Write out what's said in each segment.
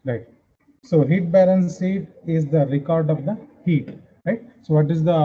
right? So heat balance sheet is the record of the heat, right? So what is the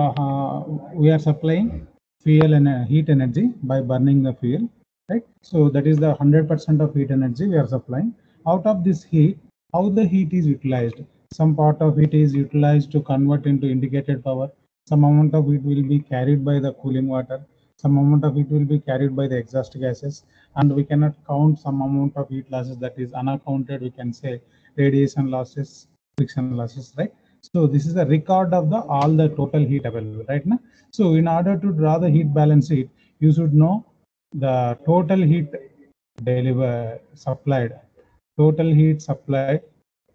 we are supplying fuel and heat energy by burning the fuel, right? So that is the 100% of heat energy we are supplying. Out of this heat, how the heat is utilized? Some part of it is utilized to convert into indicated power. Some amount of it will be carried by the cooling water. Some amount of it will be carried by the exhaust gases, and we cannot count some amount of heat losses that is unaccounted. We can say radiation losses, friction losses, right? So this is a record of the all the total heat available, right now. So in order to draw the heat balance sheet, you should know the total heat supplied. Total heat supplied.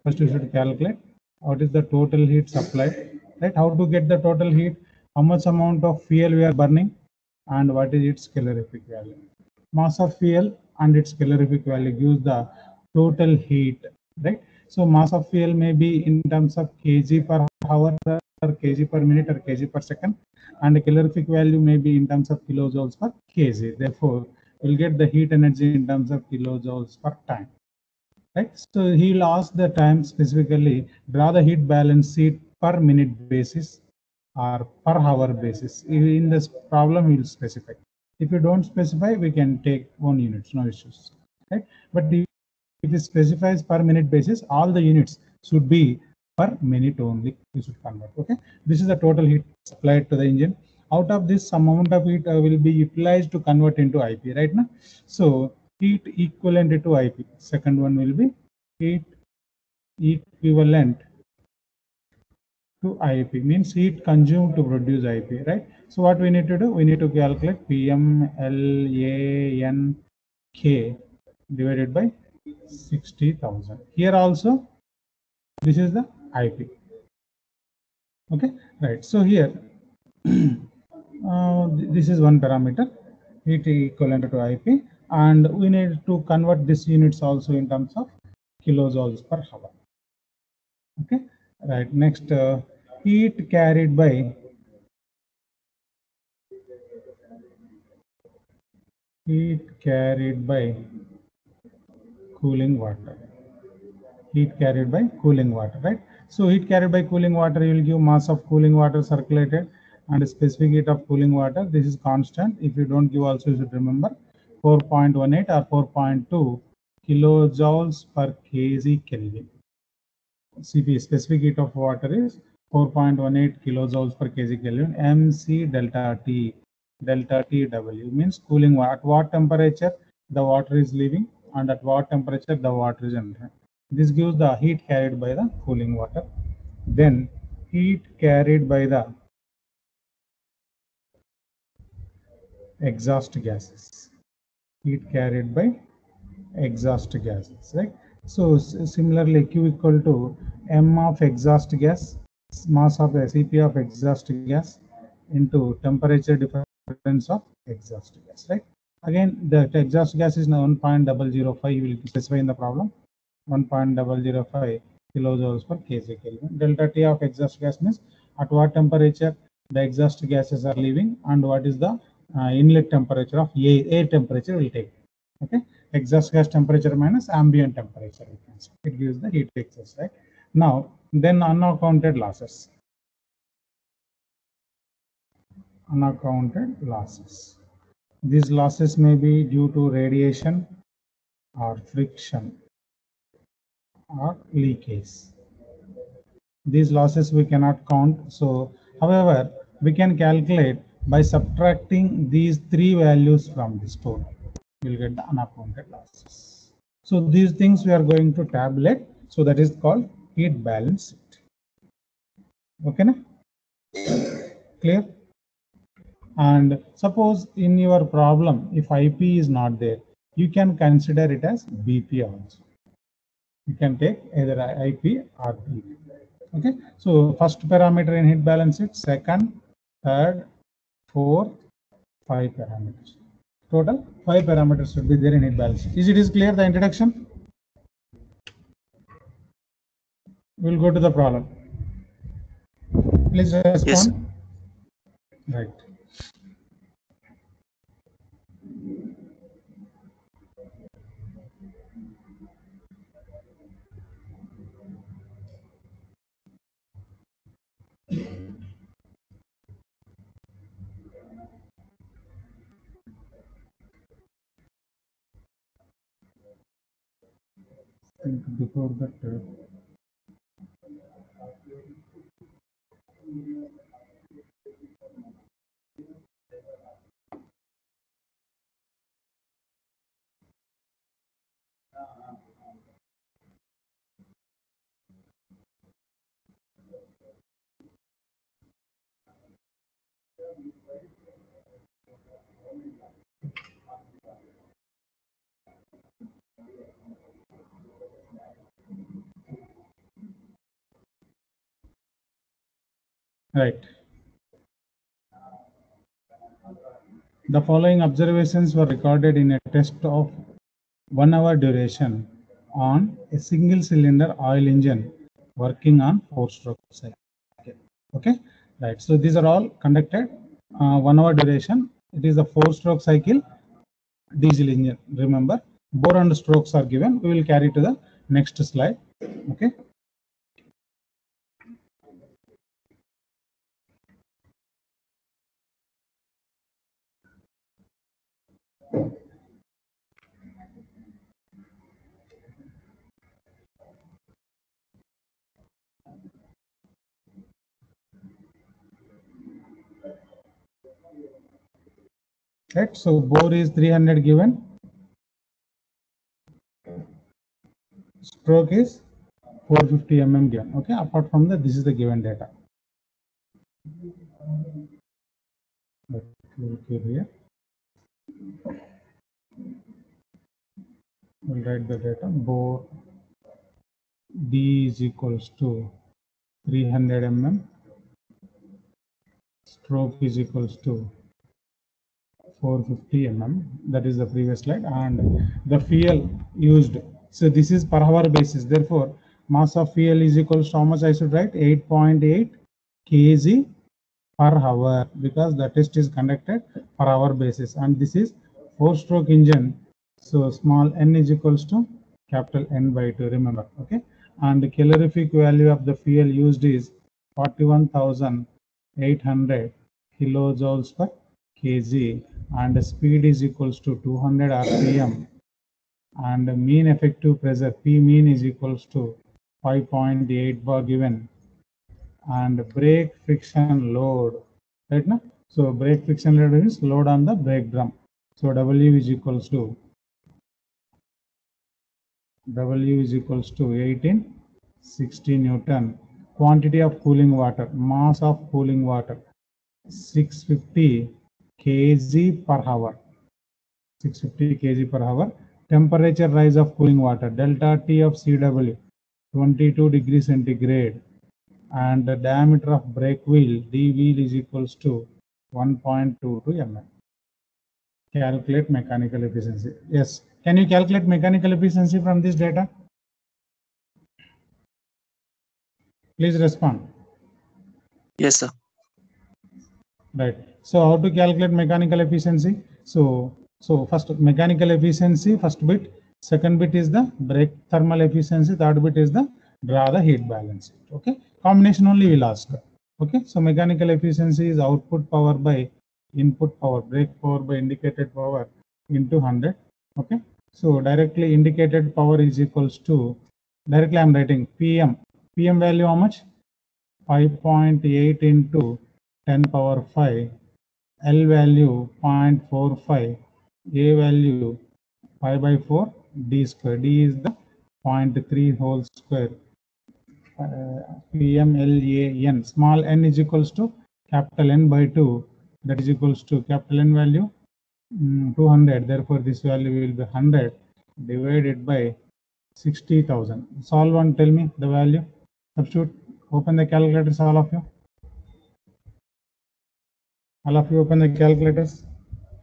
First, you should calculate what is the total heat supplied, right? How to get the total heat? How much amount of fuel we are burning, and what is its calorific value? Mass of fuel and its calorific value gives the total heat, right? So mass of fuel may be in terms of kg per hour or kg per minute or kg per second, and the calorific value may be in terms of kilojoules per kg. Therefore, we'll get the heat energy in terms of kilojoules per time, right? So he'll ask the time specifically, draw the heat balance sheet per minute basis or per hour basis. In this problem, we'll specify. If you don't specify, we can take 1 units, no issues, right? But if it specifies per minute basis, all the units should be per minute only. You should convert. Okay, this is the total heat supplied to the engine. Out of this, some amount of it will be utilized to convert into IP, right now. So heat equivalent to IP. Second one will be heat equivalent to IP, means heat consumed to produce IP, right? So what we need to do? We need to calculate PMLANK divided by 60,000. Here also, this is the IP. Okay, right. So here, this is one parameter, heat equivalent to IP, and we need to convert this units also in terms of kilojoules per hour. Okay, right. Next, heat carried by cooling water. Heat carried by cooling water, right? So heat carried by cooling water, you will give mass of cooling water circulated and specific heat of cooling water. This is constant. If you don't give also, you should remember 4.18 or 4.2 kilojoules per kg Kelvin. CP, specific heat of water, is 4.18 kilojoules per kg Kelvin. MC delta T. Delta TW means cooling water. At what temperature the water is leaving and at what temperature the water is entering. This gives the heat carried by the cooling water. Then heat carried by the exhaust gases. Heat carried by exhaust gases, right? So similarly, Q equal to M of exhaust gas, mass of CP of exhaust gas into temperature difference of exhaust gas, right? Again, the exhaust gas is now 1.005. You will specify in the problem 1.005 kilojoules per kg Kelvin. Delta T of exhaust gas means at what temperature the exhaust gases are leaving and what is the inlet temperature of air temperature will take. Okay, exhaust gas temperature minus ambient temperature. It gives the heat excess, right? Now, then unaccounted losses. Unaccounted losses. These losses may be due to radiation or friction or leakage. These losses we cannot count. So, however, we can calculate by subtracting these three values from this total. We'll get the unaccounted losses. So these things we are going to tabulate. So that is called heat balance sheet. Okay, na? Clear? And suppose in your problem, if IP is not there, you can consider it as BP also. You can take either IP or BP. Okay, so first parameter in heat balance sheet, second, third, fourth, 5 parameters. Total 5 parameters should be there in heat balance sheet. Is clear the introduction? We'll go to the problem. Please respond. Yes. Right. think before that. Right. The following observations were recorded in a test of 1 hour duration on a single cylinder oil engine working on 4-stroke cycle. Okay, right. So these are all conducted 1 hour duration. It is a 4-stroke cycle diesel engine. Remember, bore and strokes are given. We will carry to the next slide. Okay. Right. So bore is 300 given. Stroke is 450 mm given. Okay. Apart from that, this is the given data. Here. We'll write the data. Bore D is equals to 300 mm. Stroke is equals to 450 mm. That is the previous slide. And the fuel used. So this is per hour basis. Therefore, mass of fuel is equals to how much I should write? 8.8 kg per hour, because the test is conducted per hour basis. And this is 4-stroke engine. So small n is equals to capital N by 2. Remember. Okay. And the calorific value of the fuel used is 41,800 kilojoules per kg, and the speed is equals to 200 rpm, and the mean effective pressure P mean is equals to 5.8 bar given, and brake friction load, right now. So brake friction load is load on the brake drum. So W is equals to 1860 Newton. Quantity of cooling water, mass of cooling water 650 kg per hour. 650 kg per hour. Temperature rise of cooling water, delta T of CW 22 degrees centigrade, and the diameter of brake wheel D wheel is equals to 1.22 mm. Calculate mechanical efficiency. Yes. Can you calculate mechanical efficiency from this data? Please respond. Yes, sir. Right. So how to calculate mechanical efficiency? So first mechanical efficiency, first bit. Second bit is the brake thermal efficiency. Third bit is the draw the heat balance. Okay. Combination only we'll ask. Okay. So mechanical efficiency is output power by input power, brake power by indicated power into 100. Okay. So directly indicated power is equals to, directly I'm writing PM. PM value how much? 5.8 into 10 power 5, L value 0.45, A value 5 by 4, D square. D is the 0.3 whole square. PMLAN. Small n is equals to capital N by 2. That is equals to capital N value 200. Therefore, this value will be 100 divided by 60,000. Solve and tell me the value. Substitute. Open the calculators, all of you. All of you open the calculators.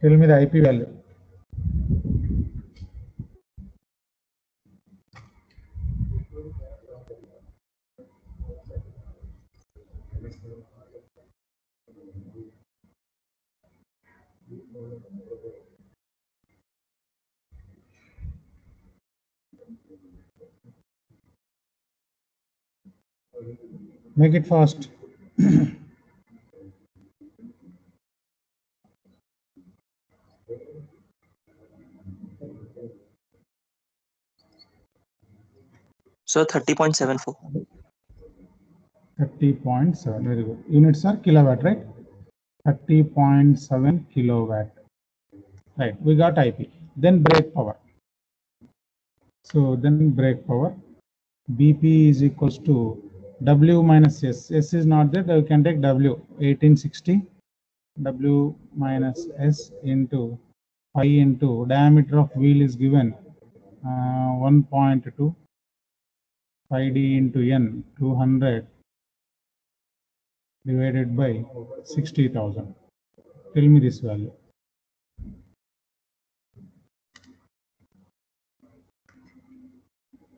Tell me the IP value. Make it fast. So 30.74. 30.7. Very good. Units are kilowatt, right? 30.7 kilowatt. Right. We got IP. Then brake power. So then brake power. BP is equals to W minus S. S is not there. You can take W. 1860. W minus S into pi into diameter of wheel is given 1.2 pi d into N 200 divided by 60,000. Tell me this value.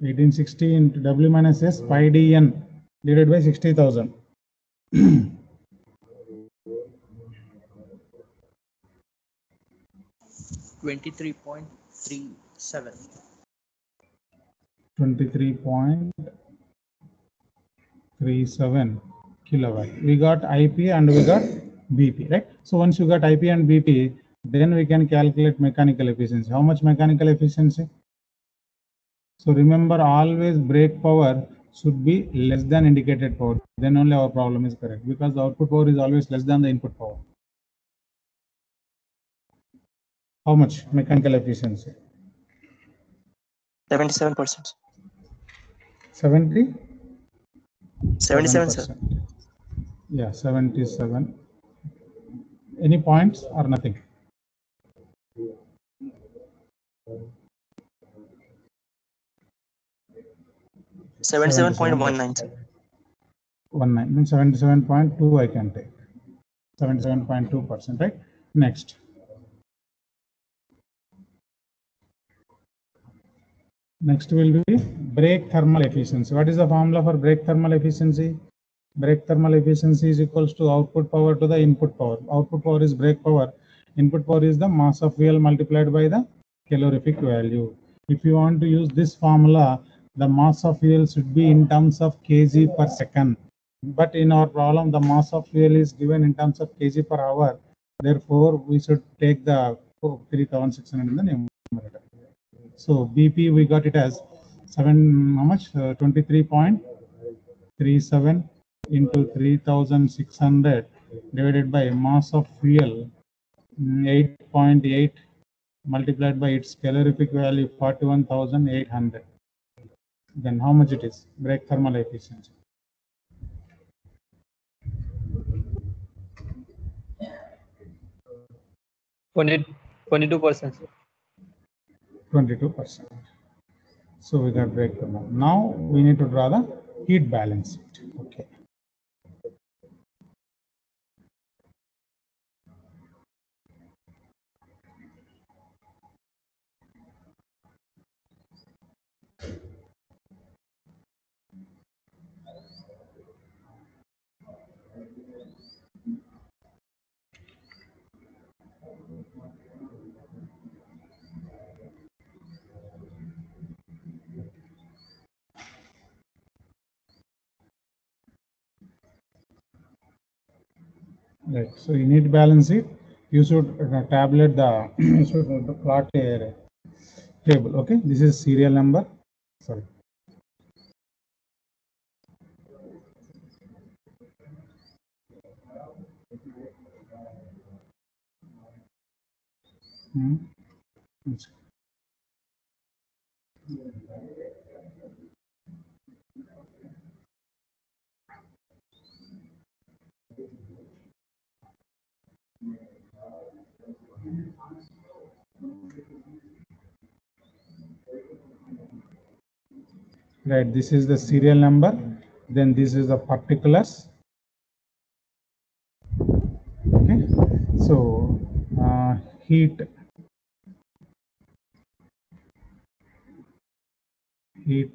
$1860 into W minus S pi d N divided by 60,000. 23.37. 23.37 kilowatt. We got IP and we got BP, right? So once you got IP and BP, then we can calculate mechanical efficiency. How much mechanical efficiency? So remember, always brake power should be less than indicated power. Then only our problem is correct, because the output power is always less than the input power. How much mechanical efficiency? 77%. 70? 77, sir. Yeah, 77. Any points or nothing? $77.19, sir. 19 means 77.2 I can take. 77.2%, right? Next. Next will be brake thermal efficiency. What is the formula for brake thermal efficiency? Brake thermal efficiency is equals to output power to the input power. Output power is brake power. Input power is the mass of fuel multiplied by the calorific value. If you want to use this formula, the mass of fuel should be in terms of kg per second. But in our problem, the mass of fuel is given in terms of kg per hour. Therefore, we should take the 3600 in the numerator. So BP we got it as 23.37 into 3600 divided by mass of fuel 8.8 multiplied by its calorific value 41,800. Then how much it is? Brake thermal efficiency. 22%. 22%. So we got brake thermal. Now we need to draw the heat balance sheet. Okay. Right. So you need balance it. You should tabulate the you should plot a table. Okay. This is serial number. Sorry. Right. This is the serial number. Then this is the particulars. Okay. So heat in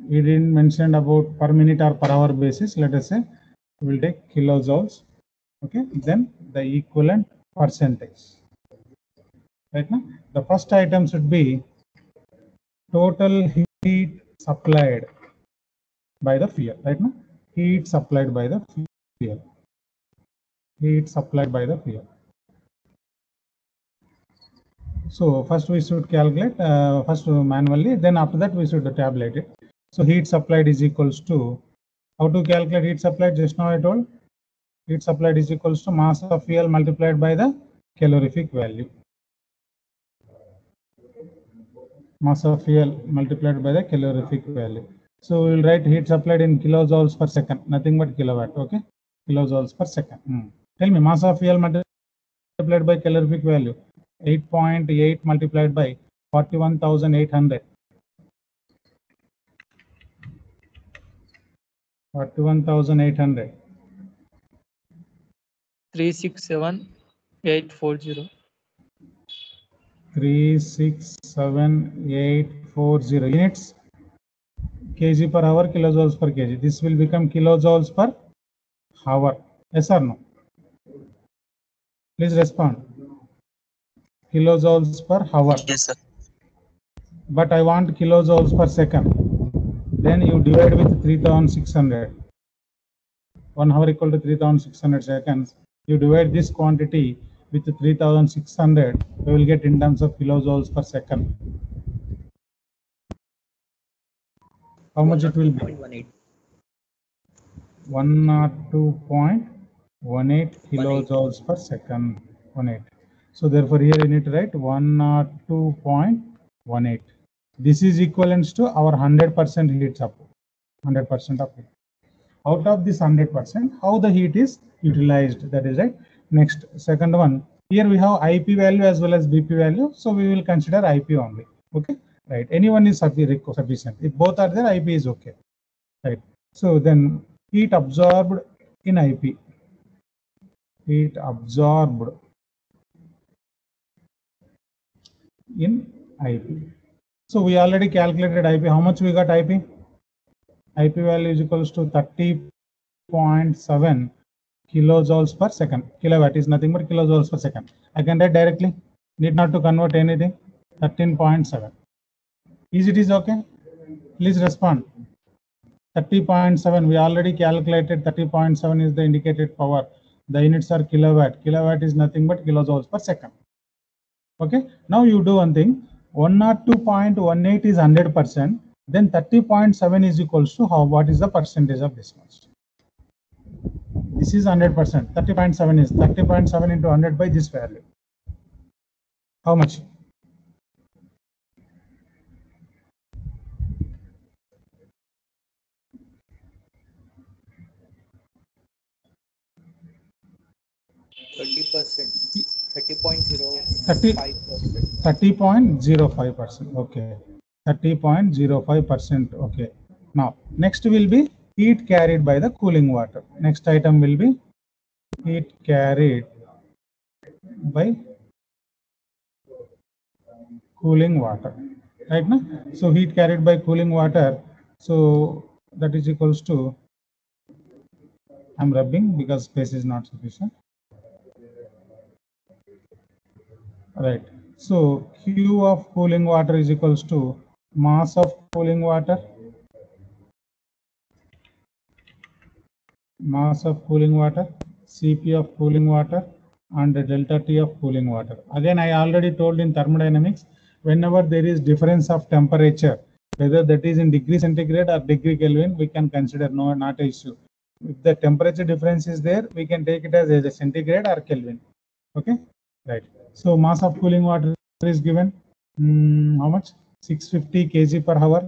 it didn't mention about per minute or per hour basis. Let us say we'll take kilojoules. Okay. Then the equivalent percentage. Right now, the first item should be total heat supplied by the fuel. Right now, heat supplied by the fuel. Heat supplied by the fuel. So first we should calculate first manually, then after that we should tabulate it. So heat supplied is equals to, how to calculate heat supplied? Just now I told, heat supplied is equals to mass of fuel multiplied by the calorific value. Mass of fuel multiplied by the calorific value. So we will write heat supplied in kilojoules per second, nothing but kilowatt. Okay, kilojoules per second. Tell me, mass of fuel multiplied by calorific value, 8.8 multiplied by 41,800. 41,800. 367,840. 367,840 units. Kg per hour, kilojoules per kg. This will become kilojoules per hour. Yes or no? Please respond. Kilojoules per hour. Yes, sir. But I want kilojoules per second. Then you divide with 3,600. 1 hour equal to 3,600 seconds. You divide this quantity with 3,600. We will get in terms of kilojoules per second. How much it will be? 102.18 kilojoules per second. 18. So therefore here you need to write 102.18. This is equivalent to our 100% heat supply. 100% of heat. Out of this 100%, how the heat is utilized, that is right. Next, second one, here we have IP value as well as BP value, so we will consider IP only. Okay, right, anyone is sufficient. If both are there, IP is okay, right? So then heat absorbed in IP, heat absorbed in IP. So we already calculated IP. How much we got IP? IP value is equals to 30.7 kilojoules per second. Kilowatt is nothing but kilojoules per second. I can write directly, need not to convert anything. 13.7. Is it is okay? Please respond. 30.7, we already calculated. 30.7 is the indicated power. The units are kilowatt. Kilowatt is nothing but kilojoules per second. Okay, now you do one thing. 102.18 is 100%. Then 30.7 is equals to how? What is the percentage of this much? This is 100%. 30.7 is 30.7 into 100 by this value. How much? %. 30.05%. 30.05%. Okay. 30.05%. Okay. Now, next will be heat carried by the cooling water. Next item will be heat carried by cooling water. Right now, so heat carried by cooling water. So that is equals to, I'm rubbing because space is not sufficient. Right. So Q of cooling water is equals to mass of cooling water, Cp of cooling water, and delta T of cooling water. Again, I already told in thermodynamics, whenever there is difference of temperature, whether that is in degree centigrade or degree Kelvin, we can consider not an issue. If the temperature difference is there, we can take it as a centigrade or Kelvin. Okay, right. So mass of cooling water is given, how much? 650 kg per hour.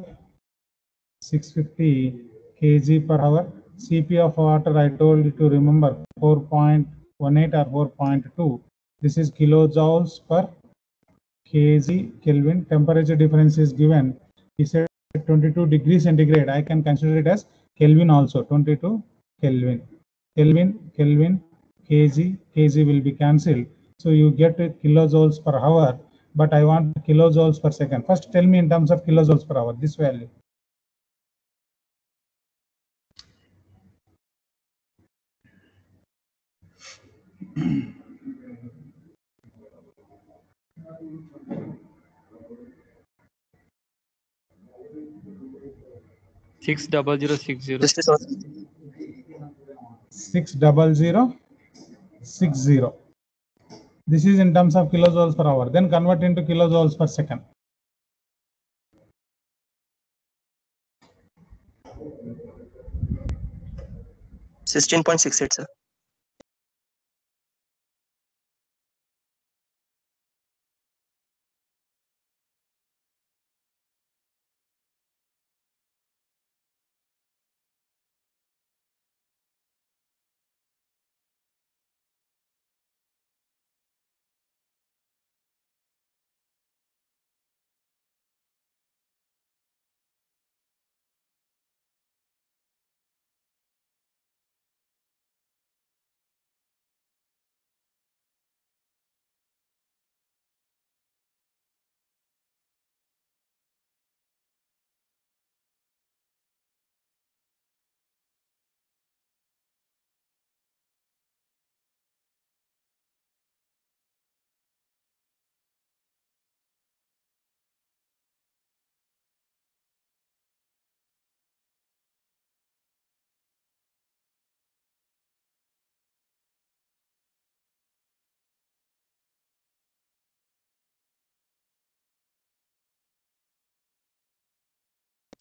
650 kg per hour. Cp of water, I told you to remember, 4.18 or 4.2. This is kilojoules per kg Kelvin. Temperature difference is given. He said 22 degrees centigrade. I can consider it as Kelvin also. 22 Kelvin. Kelvin, kg will be cancelled. So you get kilojoules per hour, but I want kilojoules per second. First tell me in terms of kilojoules per hour, this value. Six double zero 60. 67. 60060. This is in terms of kilojoules per hour. Then convert into kilojoules per second. $16.68, sir.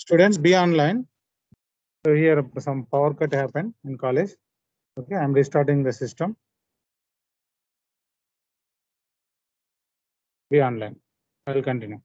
Students, be online. So here some power cut happened in college. Okay, I'm restarting the system. Be online. I will continue.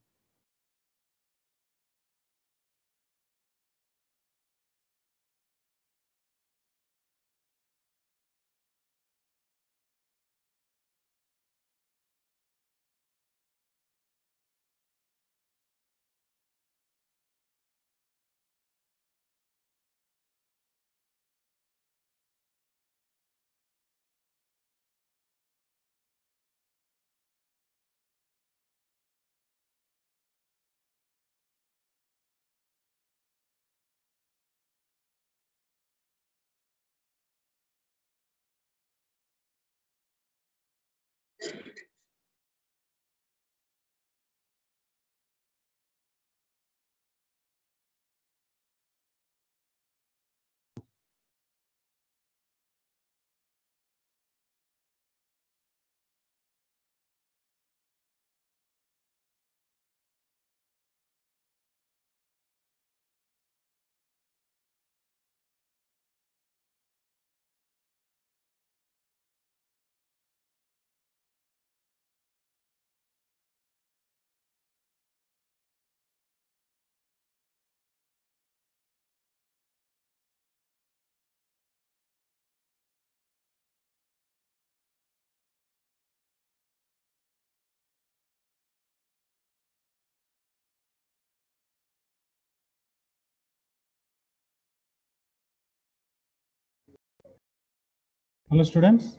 Hello, students.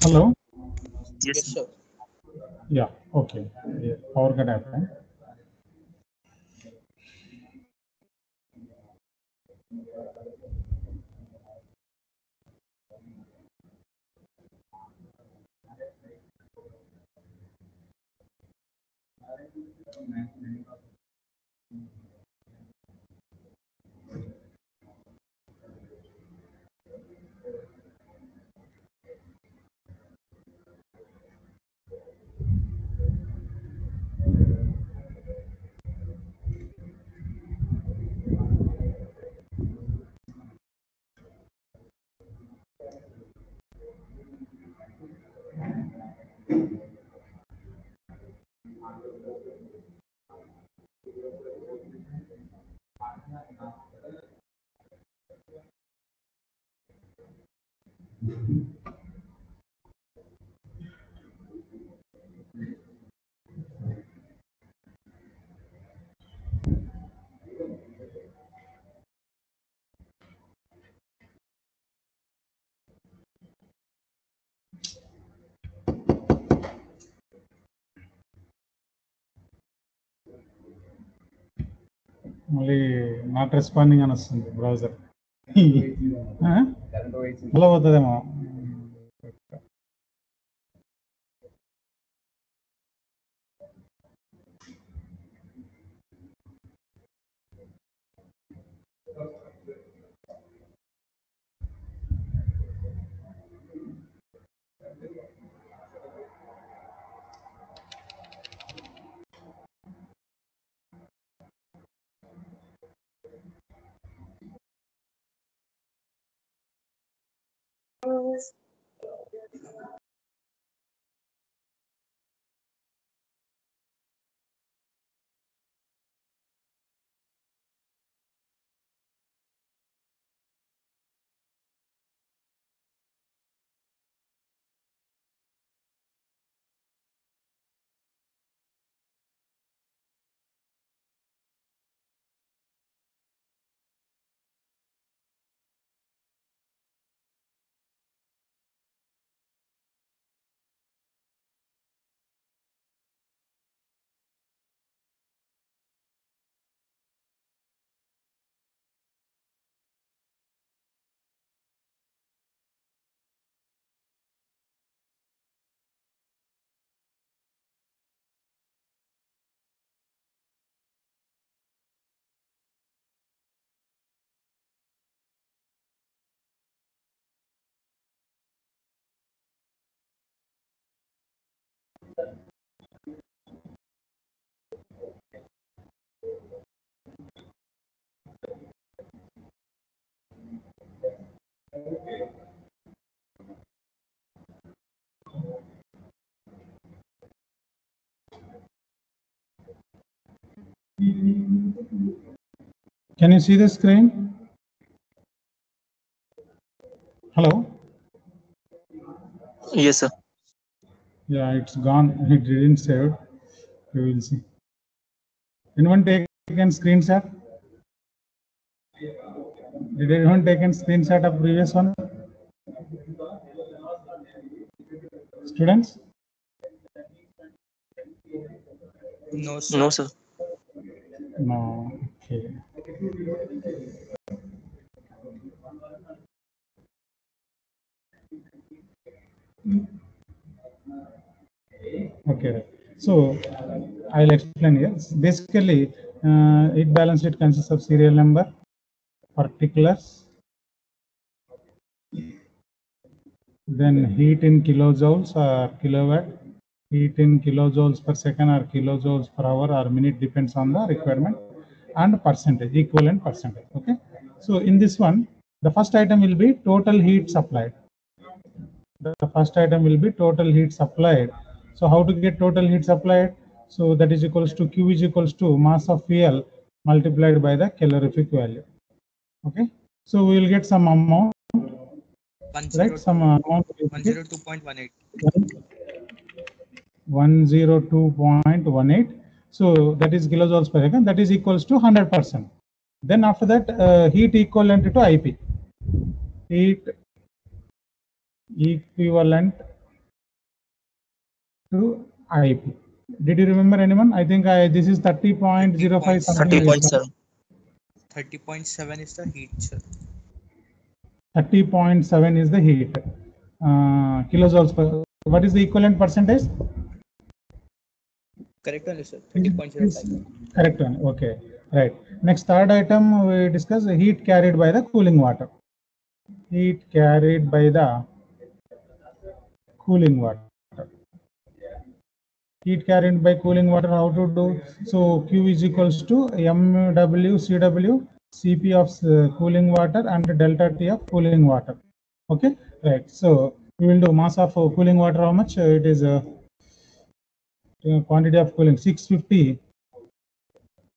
Hello. Yes, sir. Yeah. Okay. Yeah, power cut happened. మళ్ళీ not responding అని వస్తుంది browser. మళ్ళీ పోతుందేమో. Can you see the screen? Hello? Yes, sir. Yeah, it's gone. It didn't save. We will see. Anyone take a screenshot? Did anyone take a screenshot of previous one? Students? No, sir. No, sir. No. Okay. Okay. So I'll explain here. Basically, it balanced it consists of serial number, particulars, then heat in kilojoules or kilowatt, heat in kilojoules per second or kilojoules per hour or minute, depends on the requirement, and percentage, equivalent percentage. Okay. So in this one, the first item will be total heat supplied. The first item will be total heat supplied. So how to get total heat supplied? So that is equals to Q is equals to mass of fuel multiplied by the calorific value. Okay. So we will get some amount, right? Some amount. 102.18. 102.18. So that is kilojoules per second. That is equals to 100%. Then after that, heat equivalent to IP. Heat equivalent to IP. Did you remember anyone? I think this is 30.05 something. 30.7. 30.7 is the heat, sir. 30.7 is the heat. Kilojoules per. What is the equivalent percentage? Correct only, sir. 30.05. Correct one. Okay. Right. Next, third item we discuss heat carried by the cooling water. Heat carried by the cooling water. Heat carried by cooling water, how to do? So Q is equals to MW CW Cp of cooling water and delta T of cooling water. Okay, right. So we will do mass of cooling water. How much? It is quantity of cooling 650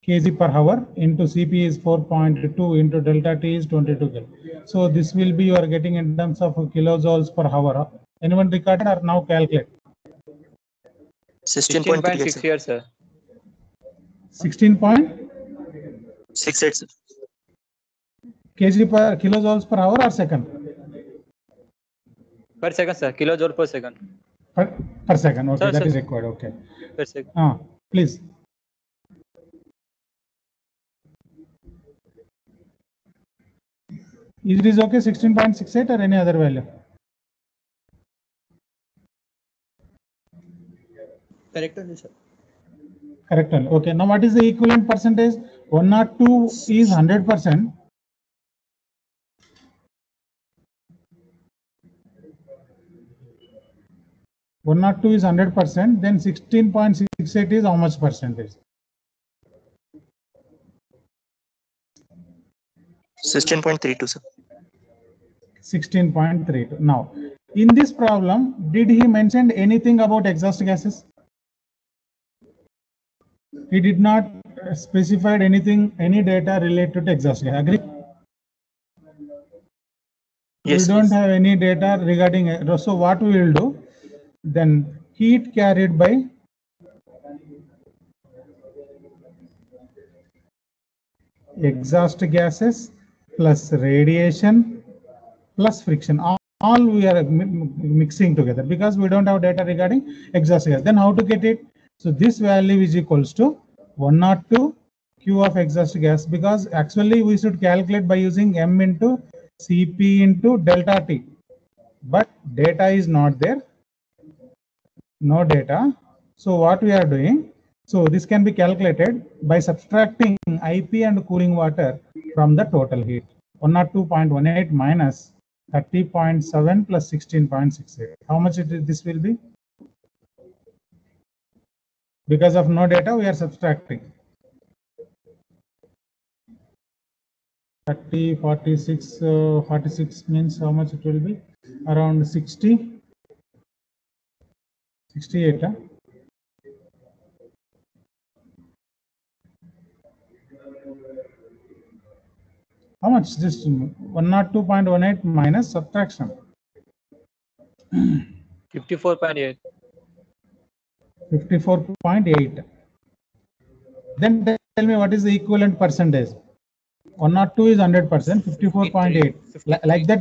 kg per hour into Cp is 4.2 into delta T is 22 kg. So this will be you are getting in terms of kilojoules per hour. Anyone recorded or now calculate? 16.38, 16.6 sir. here, sir. 16.68, sir. kg per kilojoules per hour or second? Per second, sir. Kilojoule per second. Per second. Okay, Sir, that sir. is required. Okay. Per second. Please. Is it okay 16.68 or any other value? Correct only, sir. Correct one. Okay. Now what is the equivalent percentage? 102 is 100%. One not two is 100%. Then 16.68 is how much percentage? 16.32, sir. 16.32. Now, in this problem, did he mention anything about exhaust gases? He did not specify anything, any data related to exhaust gas. Agree? Yes. We don't have any data regarding it. So what we will do? Then heat carried by exhaust gases plus radiation plus friction. All we are mixing together because we don't have data regarding exhaust gas. Then how to get it? So this value is equals to 102 Q of exhaust gas, because actually we should calculate by using M into Cp into delta T. But data is not there. No data. So what we are doing? So this can be calculated by subtracting IP and cooling water from the total heat. 102.18 minus 30.7 plus 16.68. How much this will be? Because of no data, we are subtracting. 30, 46, 46 means how much it will be? Around 60, 68. Huh? How much? This 102.18 minus subtraction. 54.8. 54.8. Then tell me what is the equivalent percentage? 102 is 100%, 54.8. Like that,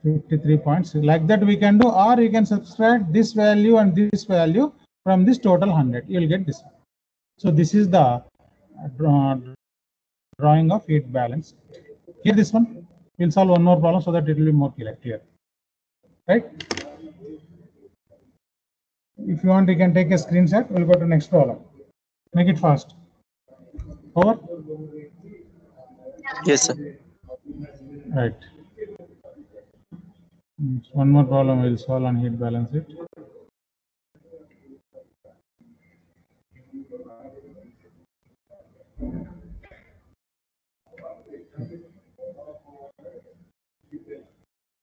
53 points. Like that we can do, or you can subtract this value and this value from this total 100. You will get this. So this is the drawing of heat balance. Here this one, we'll solve one more problem so that it will be more clear. Right? If you want, you can take a screenshot. We'll go to next problem. Make it fast. Over? Yes, sir. Right. One more problem we'll solve on heat balance it.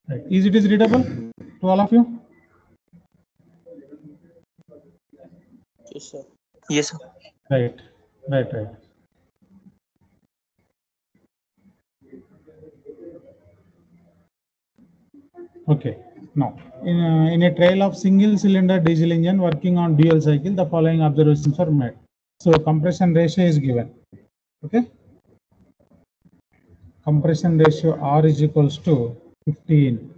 Right. Is it readable to all of you? Yes, sir. Yes, sir. Right. Okay. Now, in a trail of single cylinder diesel engine working on dual cycle, the following observations are made. So compression ratio is given. Okay. Compression ratio R is equals to 15.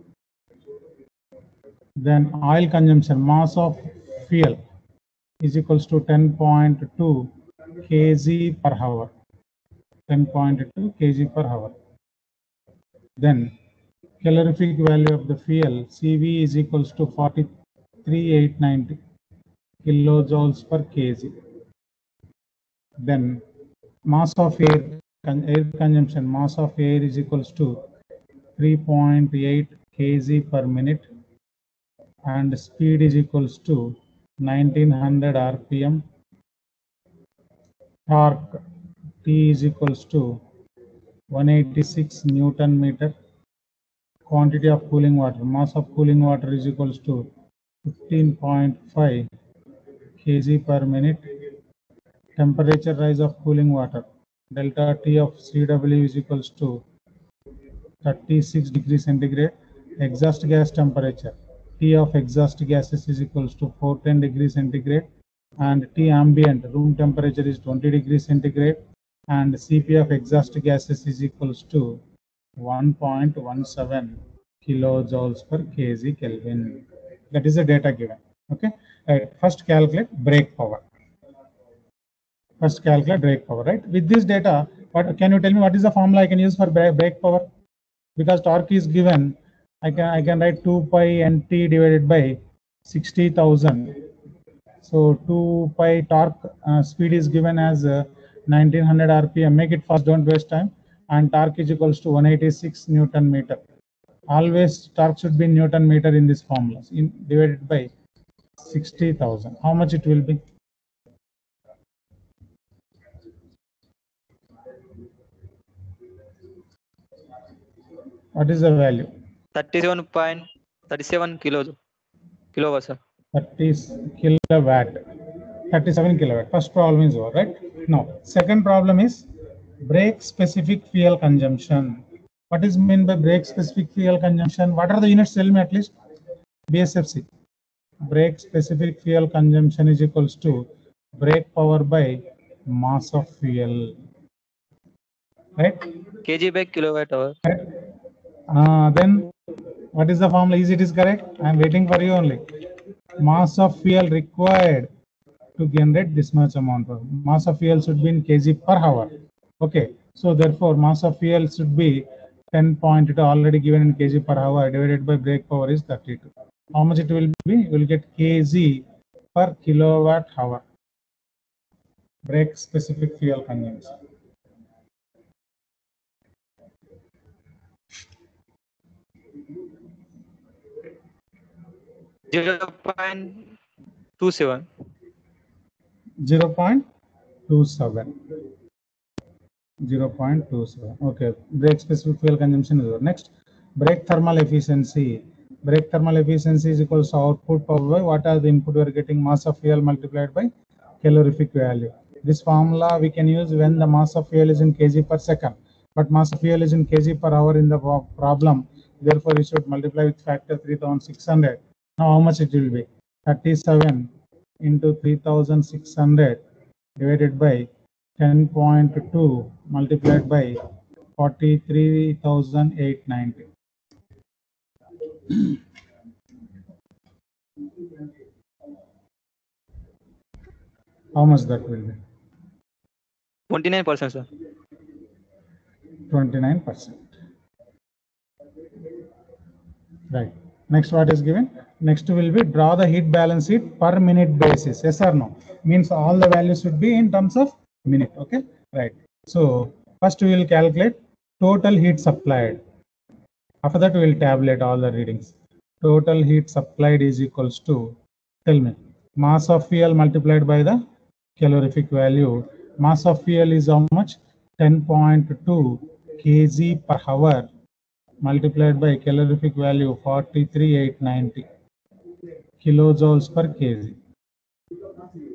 Then oil consumption, mass of fuel is equals to 10.2 kg per hour. 10.2 kg per hour. Then calorific value of the fuel CV is equals to 43,890 kilojoules per kg. Then mass of air consumption, mass of air is equals to 3.8 kg per minute, and speed is equals to 1900 rpm. Torque T is equals to 186 Newton meter. Quantity of cooling water, mass of cooling water is equals to 15.5 kg per minute. Temperature rise of cooling water, delta T of CW is equals to 36 degrees centigrade. Exhaust gas temperature, T of exhaust gases is equals to 410 degrees centigrade, and T ambient room temperature is 20 degrees centigrade, and Cp of exhaust gases is equals to 1.17 kilojoules per kg Kelvin. That is the data given. Okay. Right. First calculate brake power. Right? With this data, what can you tell me what is the formula I can use for brake power? Because torque is given, I can write 2 pi nt divided by 60,000. So 2 pi torque speed is given as 1900 rpm. Make it fast, don't waste time. And torque is equals to 186 Newton meter. Always torque should be in Newton meter in this formula. Divided by 60,000. How much it will be? What is the value? 37.37 kilowatt, sir. 30 kilowatt. 37 kilowatt. First problem is over, right? Now, second problem is brake specific fuel consumption. What is meant by brake specific fuel consumption? What are the units? Tell me at least. BSFC. Brake specific fuel consumption is equals to brake power by mass of fuel. Right? Kg by kilowatt hour. Correct. Then what is the formula? Is it is correct? I am waiting for you only. Mass of fuel required to generate this much amount of mass of fuel should be in kg per hour. Okay, so therefore mass of fuel should be 10.2 already given in kg per hour divided by brake power is 32. How much it will be? We will get kg per kilowatt hour. Brake specific fuel consumption. .27. 0.27. 0.27. Okay, brake specific fuel consumption is over. Next, brake thermal efficiency. Brake thermal efficiency is equals to output power by what are the input we are getting, mass of fuel multiplied by calorific value. This formula we can use when the mass of fuel is in kg per second, but mass of fuel is in kg per hour in the problem. Therefore, we should multiply with factor 3600. Now, how much it will be? 37 into 3600 divided by 10.2 multiplied by 43,890. How much that will be? 29%, sir. 29%. Right. Next, what is given? Next will be draw the heat balance sheet per minute basis. Yes or no? Means all the values should be in terms of minute. Okay. Right. So first we will calculate total heat supplied. After that we will tabulate all the readings. Total heat supplied is equals to, tell me, mass of fuel multiplied by the calorific value. Mass of fuel is how much? 10.2 kg per hour multiplied by calorific value 43,890 kilojoules per kg.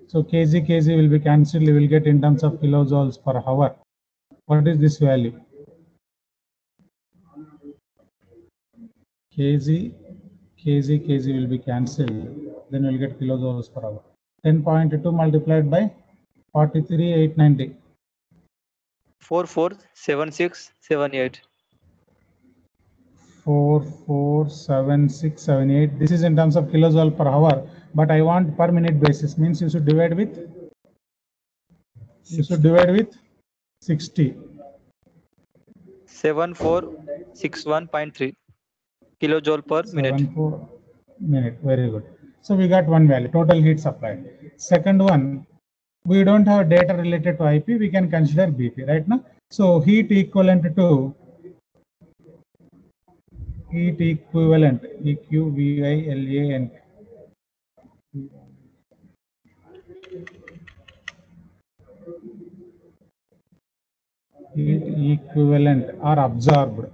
So kg will be cancelled. We will get in terms of kilojoules per hour. What is this value? kg will be cancelled. Then we'll get kilojoules per hour. 10.2 multiplied by 43,890. 447678. 447678. This is in terms of kilojoule per hour, but I want per minute basis. Means you should divide with 60. 7461.3 kilojoule per minute. 74 minute. Very good. So we got one value, total heat supplied. Second one, we don't have data related to IP. We can consider BP right now. So heat equivalent to EQVILANT. Heat equivalent or absorbed.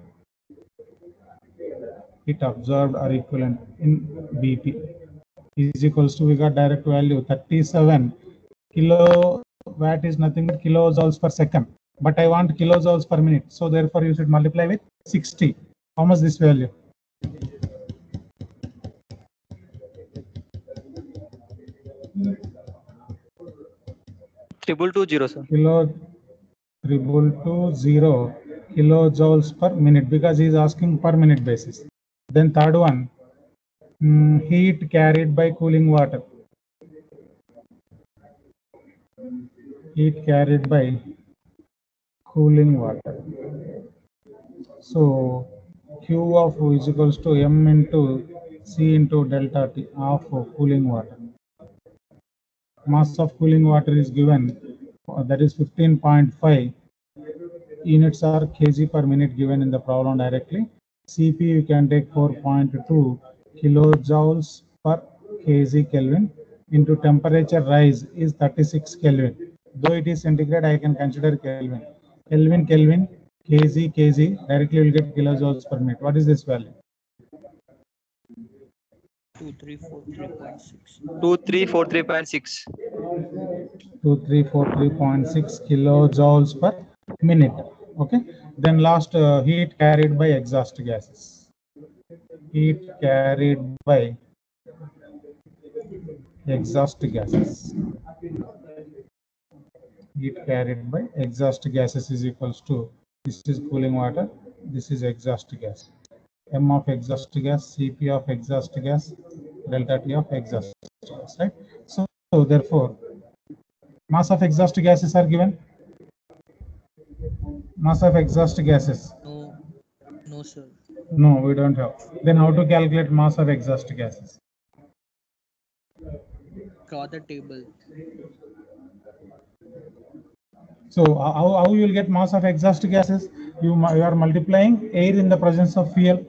Heat absorbed or equivalent in BP is equals to, we got direct value 37 kilowatt is nothing but kilojoules per second, but I want kilojoules per minute, so therefore you should multiply with 60. How much this value? Triple 20, sir. 3220 kilojoules per minute, because he is asking per minute basis. Then third one, heat carried by cooling water. Heat carried by cooling water. So Q of is equals to M into C into delta T of cooling water. Mass of cooling water is given, that is 15.5 units are kg per minute given in the problem directly. Cp you can take 4.2 kilojoules per kg Kelvin into temperature rise is 36 Kelvin. Though it is centigrade, I can consider Kelvin. Kelvin, kg, directly will get kilojoules per minute. What is this value? 2343.6. 2343.6 kilojoules per minute. Okay. Then last, heat carried by exhaust gases. Heat carried by exhaust gases. Heat carried by exhaust gases is equals to, this is cooling water, this is exhaust gas. M of exhaust gas, Cp of exhaust gas, delta T of exhaust gas, right? So therefore, mass of exhaust gases are given. Mass of exhaust gases. No, sir. No, we don't have. Then how to calculate mass of exhaust gases? Draw the table. So how you will get mass of exhaust gases? You are multiplying air in the presence of fuel.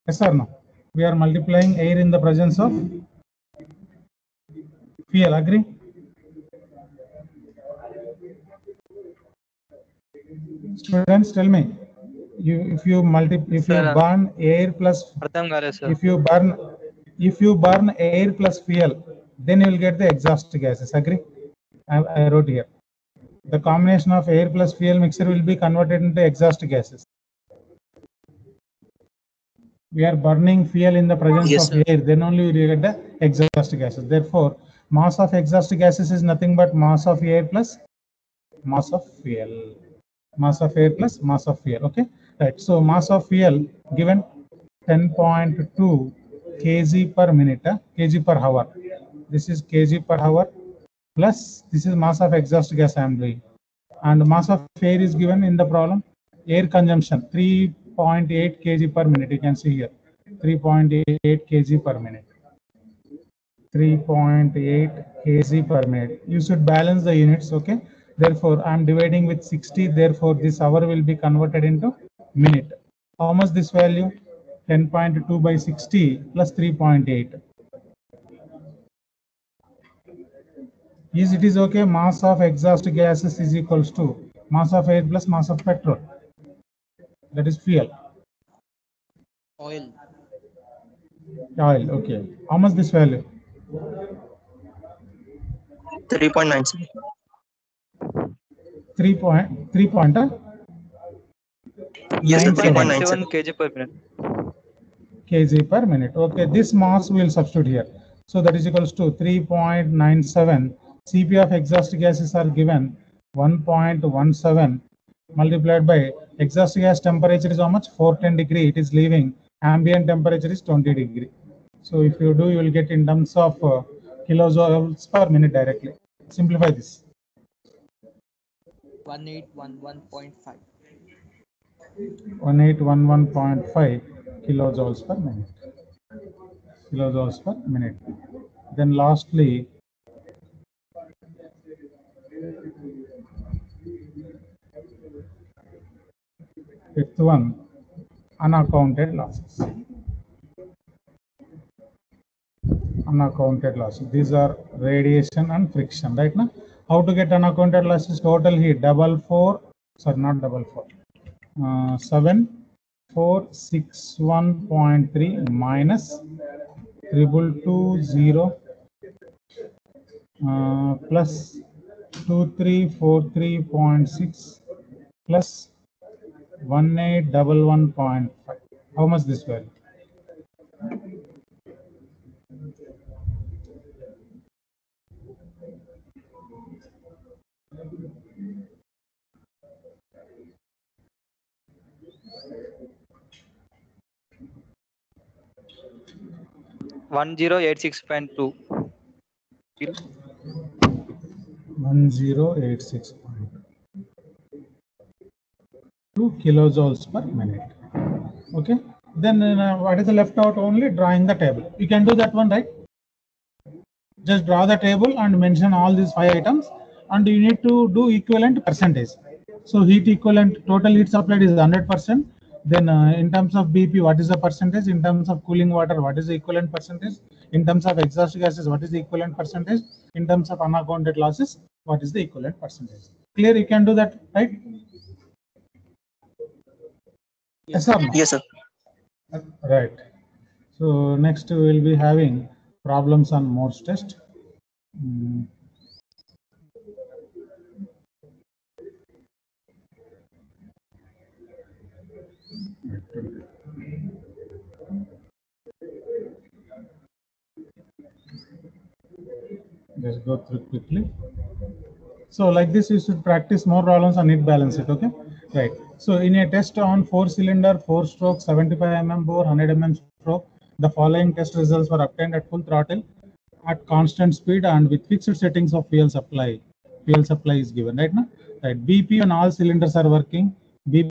Yes or no? We are multiplying air in the presence of fuel. Agree? Students, tell me. If you Sir, burn air plus అర్థం కాలేదు sir. if you burn air plus fuel, then you will get the exhaust gases. Agree? I wrote here. The combination of air plus fuel mixture will be converted into exhaust gases. We are burning fuel in the presence Yes, of sir. air, then only we get the exhaust gases. Therefore, mass of exhaust gases is nothing but mass of air plus mass of fuel. Mass of air plus mass of fuel. Okay, right. So mass of fuel given 10.2 kg per minute, kg per hour. This is kg per hour plus this is mass of exhaust gas I am doing, and mass of air is given in the problem. Air consumption 3.8 kg per minute. You can see here 3.8 kg per minute. 3.8 kg per minute. You should balance the units. Okay, therefore I am dividing with 60. Therefore this hour will be converted into minute. How much this value? 10.2 by 60 plus 3.8. Is it is okay? Mass of exhaust gases is equals to mass of air plus mass of petrol. That is fuel. Oil. Oil. Okay. How much this value? 3.9, sir. 3 point. Yes, sir. 3.9, 3.97 sir. kg per minute. Kg per minute. Okay, this mass will substitute here. So that is equals to 3.97. Cp of exhaust gases are given 1.17 multiplied by exhaust gas temperature is how much? 410 degree. It is leaving. Ambient temperature is 20 degree. So if you do, you will get in terms of kilojoules per minute directly. Simplify this. 1811.5. 1811.5 kilojoules per minute. Kilojoules per minute. Then lastly, fifth one, unaccounted losses. Unaccounted losses. These are radiation and friction, right? Now, how to get unaccounted losses? Total heat 7461.3 minus 2220 plus 2343.6 plus 1811.5. How much this value? One 1086.2. 1086.2 kilojoules per minute. Okay, then what is the left out? Only drawing the table. You can do that one, right? Just draw the table and mention all these 5 items, and you need to do equivalent percentage. So heat equivalent, total heat supplied is 100%. Then in terms of BP, what is the percentage? In terms of cooling water, what is the equivalent percentage? In terms of exhaust gases, what is the equivalent percentage? In terms of unaccounted losses, what is the equivalent percentage? Clear? You can do that, right? Yes, sir. Yes, sir. Right. So next we will be having problems on Morse test. Just go through quickly. So like this, you should practice more problems and need balance it. Okay, right. So in a test on 4-cylinder, 4-stroke, 75 mm bore, 100 mm stroke, the following test results were obtained at full throttle, at constant speed, and with fixed settings of fuel supply. Fuel supply is given, right now. Right. BP when all cylinders are working. BP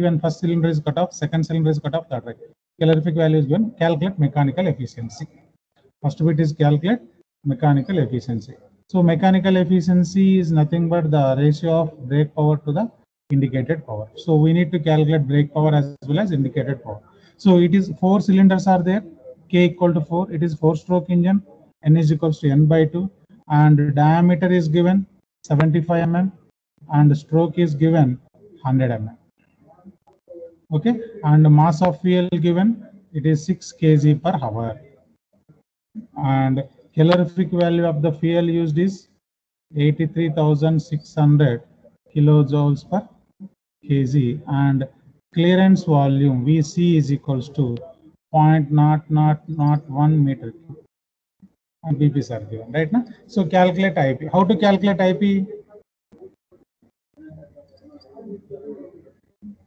when first cylinder is cut off, second cylinder is cut off. That right. Calorific value is given. Calculate mechanical efficiency. First bit is calculate mechanical efficiency. So mechanical efficiency is nothing but the ratio of brake power to the indicated power. So we need to calculate brake power as well as indicated power. So it is 4 cylinders are there, K equal to 4. It is 4-stroke engine, N is equals to N by 2, and diameter is given 75 mm, and stroke is given 100 mm. Okay, and mass of fuel given, it is 6 kg per hour. And calorific value of the fuel used is 83,600 kilojoules per kg, and clearance volume VC is equals to 0.0001 meter cube, and BPs are given, right now. So calculate IP. How to calculate IP?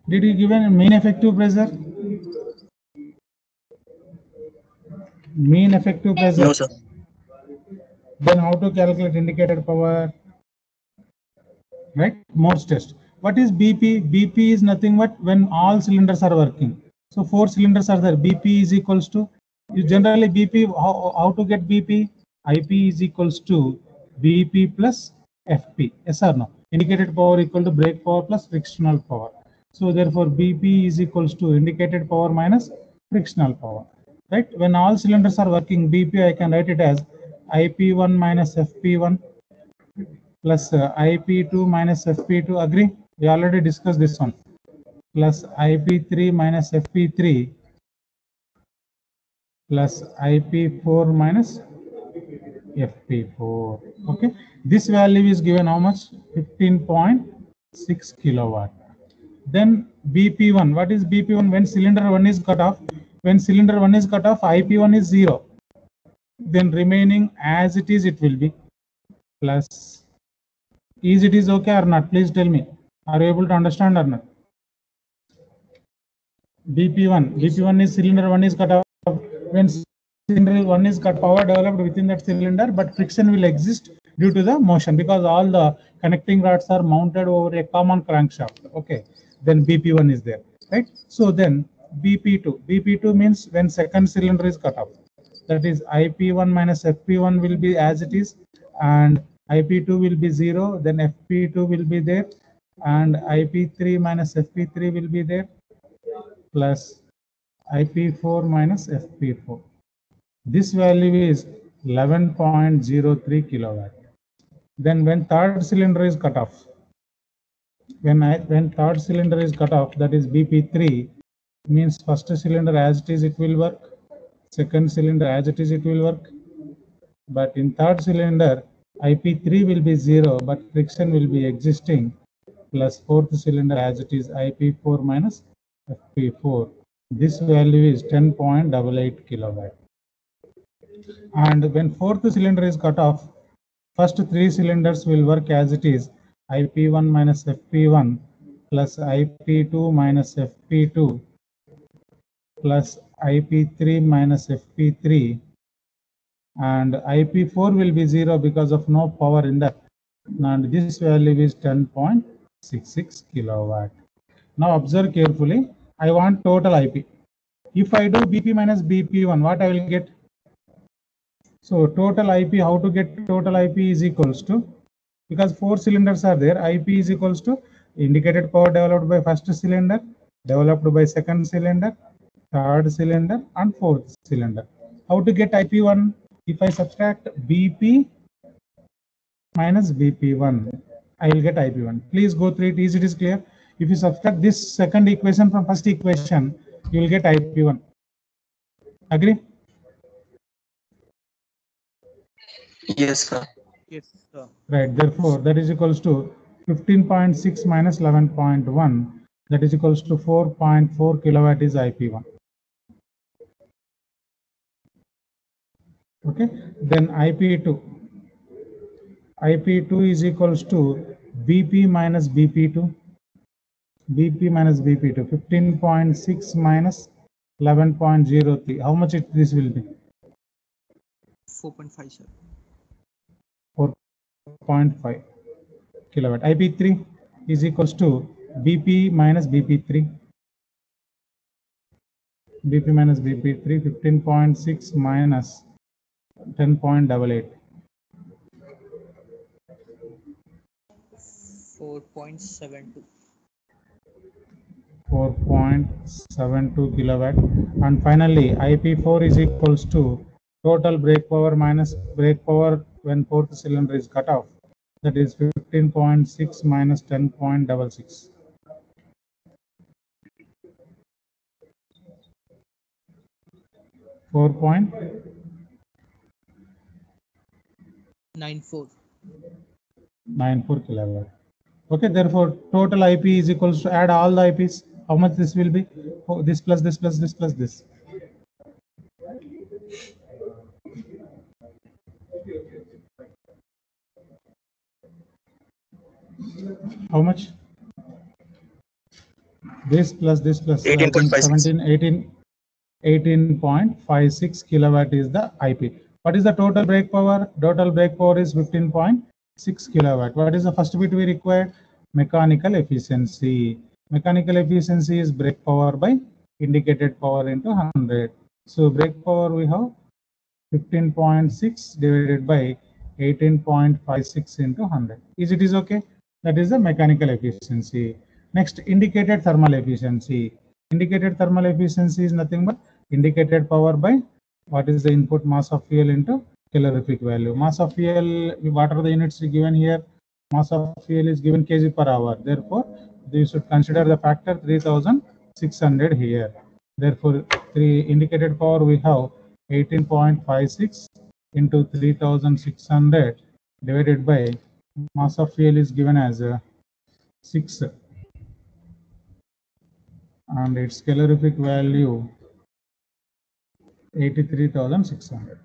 Did you given mean effective pressure? Mean effective pressure. No, sir. Then how to calculate indicated power? Right? Morse test. What is BP? BP is nothing but when all cylinders are working. So 4 cylinders are there. BP is equals to, you generally BP, how to get BP? IP is equals to BP plus FP. Yes or no? Indicated power equal to brake power plus frictional power. So therefore BP is equals to indicated power minus frictional power. Right? When all cylinders are working, BP I can write it as IP1 minus FP1 plus IP2 minus FP2. Agree? We already discussed this one. Plus IP3 minus FP3 plus IP4 minus FP4. Okay. This value is given how much? 15.6 kilowatt. Then BP1. What is BP1? When cylinder 1 is cut off. When cylinder 1 is cut off, IP1 is 0. Then remaining as it is, it will be plus. Is it is okay or not? Please tell me. Are you able to understand or not? BP1. BP1 is cylinder 1 is cut off. When cylinder 1 is cut, power developed within that cylinder, but friction will exist due to the motion because all the connecting rods are mounted over a common crankshaft. Okay. Then BP1 is there. Right. So then BP2. BP2 means when second cylinder is cut off. That is IP1 minus FP1 will be as it is, and IP2 will be 0, then FP2 will be there, and IP3 minus FP3 will be there, plus IP4 minus FP4. This value is 11.03 kilowatt. Then when third cylinder is cut off, when third cylinder is cut off, that is BP3, means first cylinder as it is, it will work. Second cylinder as it is, it will work. But in third cylinder, IP3 will be 0, but friction will be existing, plus fourth cylinder as it is, IP4 minus FP4. This value is 10.88 kilowatt. And when fourth cylinder is cut off, first 3 cylinders will work as it is, IP1 minus FP1 plus IP2 minus FP2 plus IP3 minus FP3, and IP4 will be 0 because of no power in that, and this value is 10.66 kilowatt. Now observe carefully. I want total IP. If I do BP minus BP1, what I will get? So total IP, how to get total IP is equals to, because 4 cylinders are there, IP is equals to indicated power developed by first cylinder, developed by second cylinder, third cylinder, and fourth cylinder. How to get IP1? If I subtract BP minus BP1, I will get IP1. Please go through it. Is it is clear? If you subtract this second equation from first equation, you will get IP1. Agree? Yes, sir. Yes, sir. Right. Therefore, that is equals to 15.6 minus 11.1. That is equals to 4.4 kilowatt is IP1. Okay. Then IP2. IP2 is equals to BP minus BP2. BP minus BP2. 15.6 minus 11.03. How much this will be? 4.5, sir. 4.5 kilowatt. IP3 is equals to BP minus BP3. BP minus BP3, 15.6 minus 10.88. 4.72. 4.72 kilowatt. And finally, IP4 is equals to total brake power minus brake power when fourth cylinder is cut off. that is 15.6 minus 10.66. 94. 94 kilowatt. Okay, therefore total IP is equals to, add all the IPs. How much this will be? Oh, this plus this plus this plus this. How much? This plus this plus, I think 18.56. 18.56 kilowatt is the IP. What is the total brake power? Total brake power is 15.6 kilowatt. What is the first bit we require? Mechanical efficiency. Mechanical efficiency is brake power by indicated power into 100. So brake power we have 15.6 divided by 18.56 into 100. Is it is okay? That is the mechanical efficiency. Next, indicated thermal efficiency. Indicated thermal efficiency is nothing but indicated power by what is the input mass of fuel into calorific value. Mass of fuel, what are the units given here? Mass of fuel is given kg per hour. Therefore, you should consider the factor 3600 here. Therefore, the indicated power we have 18.56 into 3600 divided by mass of fuel is given as 6 and its calorific value 83,600.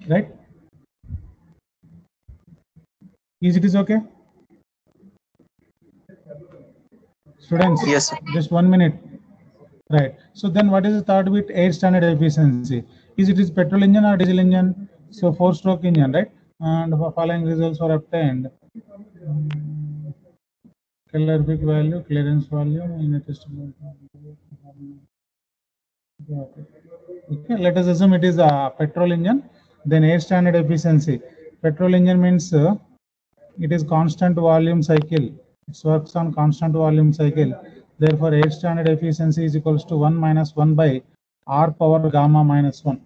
Right? Is it is okay? Students, Yes, sir. just 1 minute. Right. So then what is the third bit? Air standard efficiency. Is it is petrol engine or diesel engine? So 4-stroke engine, right? And the following results are obtained. Calorific value, clearance volume, unit estimate. Okay, let us assume it is a petrol engine. Then air standard efficiency. Petrol engine means it is constant volume cycle. It works on constant volume cycle. Therefore, air standard efficiency is equals to 1 minus 1 by R power gamma minus 1.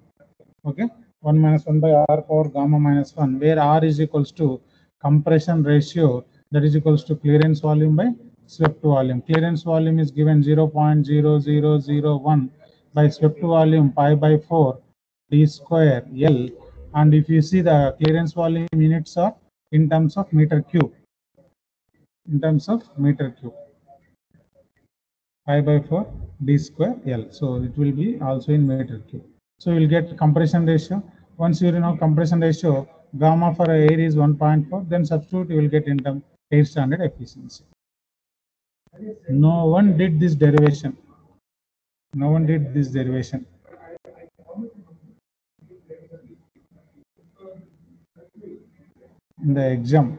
Okay, 1 minus 1 by R power gamma minus 1, where R is equals to compression ratio, that is equals to clearance volume by swept volume. Clearance volume is given 0.0001 by swept volume pi by 4 d square L. And if you see the clearance volume units are in terms of meter cube. In terms of meter cube. Pi by 4 d square L. So it will be also in meter cube. So you will get compression ratio. Once you know compression ratio, gamma for air is 1.4, then substitute you will get in term air standard efficiency. No one did this derivation. No one did this derivation. In the exam.